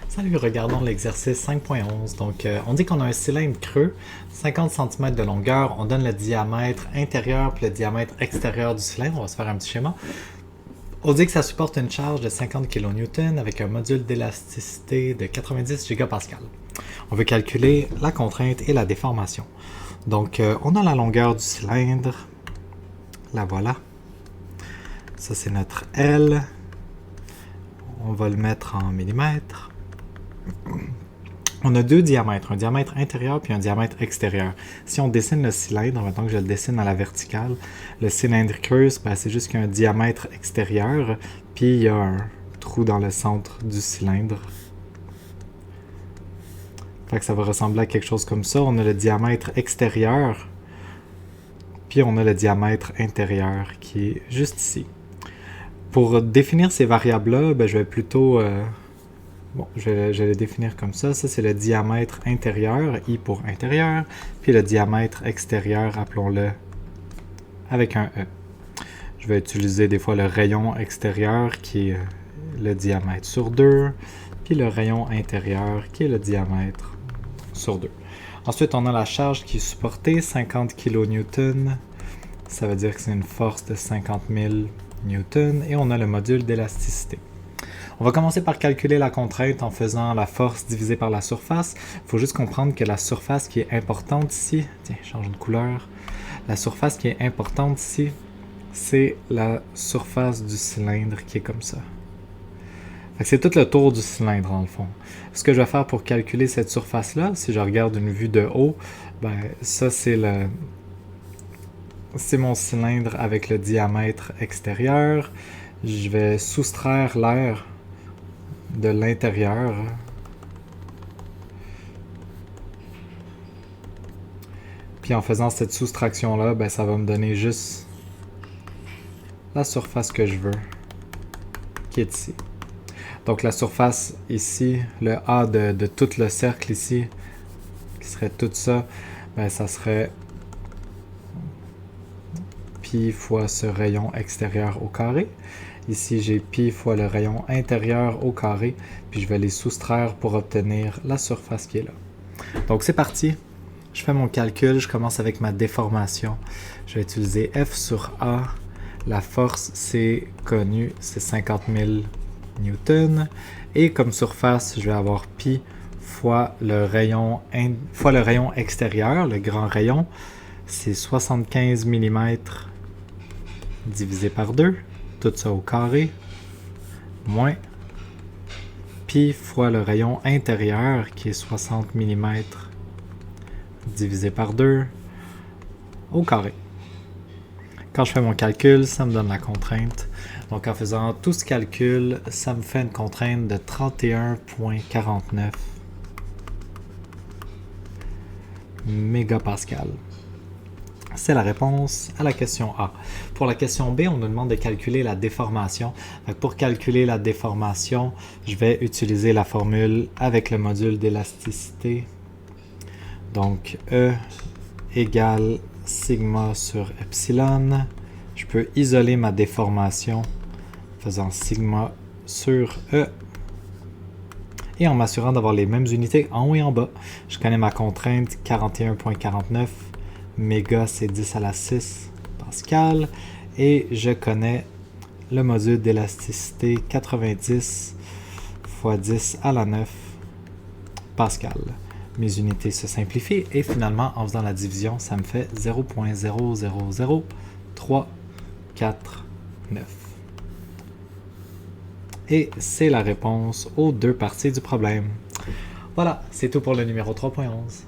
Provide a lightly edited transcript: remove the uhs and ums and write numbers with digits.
Salut, regardons l'exercice 5.11. Donc, on dit qu'on a un cylindre creux, 50 cm de longueur. On donne le diamètre intérieur puis le diamètre extérieur du cylindre. On va se faire un petit schéma. On dit que ça supporte une charge de 50 kN avec un module d'élasticité de 90 gigapascal. On veut calculer la contrainte et la déformation. Donc, on a la longueur du cylindre. La voilà. Ça, c'est notre L. On va le mettre en millimètres. On a deux diamètres, un diamètre intérieur puis un diamètre extérieur. Si on dessine le cylindre, maintenant que je le dessine à la verticale, le cylindre creux, c'est juste qu'il y a un diamètre extérieur, puis il y a un trou dans le centre du cylindre. Fait que ça va ressembler à quelque chose comme ça. On a le diamètre extérieur, puis on a le diamètre intérieur qui est juste ici. Pour définir ces variables-là, je vais plutôt... je vais les définir comme ça. Ça, c'est le diamètre intérieur, I pour intérieur, puis le diamètre extérieur, appelons-le avec un E. Je vais utiliser des fois le rayon extérieur, qui est le diamètre sur 2, puis le rayon intérieur, qui est le diamètre sur 2. Ensuite, on a la charge qui est supportée, 50 kN. Ça veut dire que c'est une force de 50 000 Newton. Et on a le module d'élasticité. On va commencer par calculer la contrainte en faisant la force divisée par la surface. Il faut juste comprendre que la surface qui est importante ici, tiens, change de couleur. La surface qui est importante ici, c'est la surface du cylindre qui est comme ça. C'est tout le tour du cylindre en le fond. Ce que je vais faire pour calculer cette surface-là, si je regarde une vue de haut, ça c'est mon cylindre avec le diamètre extérieur. Je vais soustraire l'air de l'intérieur. Puis en faisant cette soustraction-là, ça va me donner juste la surface que je veux, qui est ici. Donc la surface ici, le A de tout le cercle ici, qui serait tout ça, ça serait pi fois ce rayon extérieur au carré. Ici, j'ai pi fois le rayon intérieur au carré, puis je vais les soustraire pour obtenir la surface qui est là. Donc c'est parti, je fais mon calcul, je commence avec ma déformation. Je vais utiliser F sur A, la force c'est connu, c'est 50 000 Newton, et comme surface, je vais avoir pi fois le rayon extérieur, le grand rayon, c'est 75 mm divisé par 2. Tout ça au carré, moins pi fois le rayon intérieur qui est 60 mm divisé par 2 au carré. Quand je fais mon calcul, ça me donne la contrainte. Donc en faisant tout ce calcul, ça me fait une contrainte de 31,49 mégapascal. C'est la réponse à la question A. Pour la question B, on nous demande de calculer la déformation. Pour calculer la déformation, je vais utiliser la formule avec le module d'élasticité. Donc, E égale sigma sur epsilon. Je peux isoler ma déformation en faisant sigma sur E. Et en m'assurant d'avoir les mêmes unités en haut et en bas. Je connais ma contrainte 41,49. Méga, c'est 10 à la 6 pascal. Et je connais le module d'élasticité 90 fois 10 à la 9 pascal. Mes unités se simplifient et finalement, en faisant la division, ça me fait 0,000349. Et c'est la réponse aux deux parties du problème. Voilà, c'est tout pour le numéro 3.11.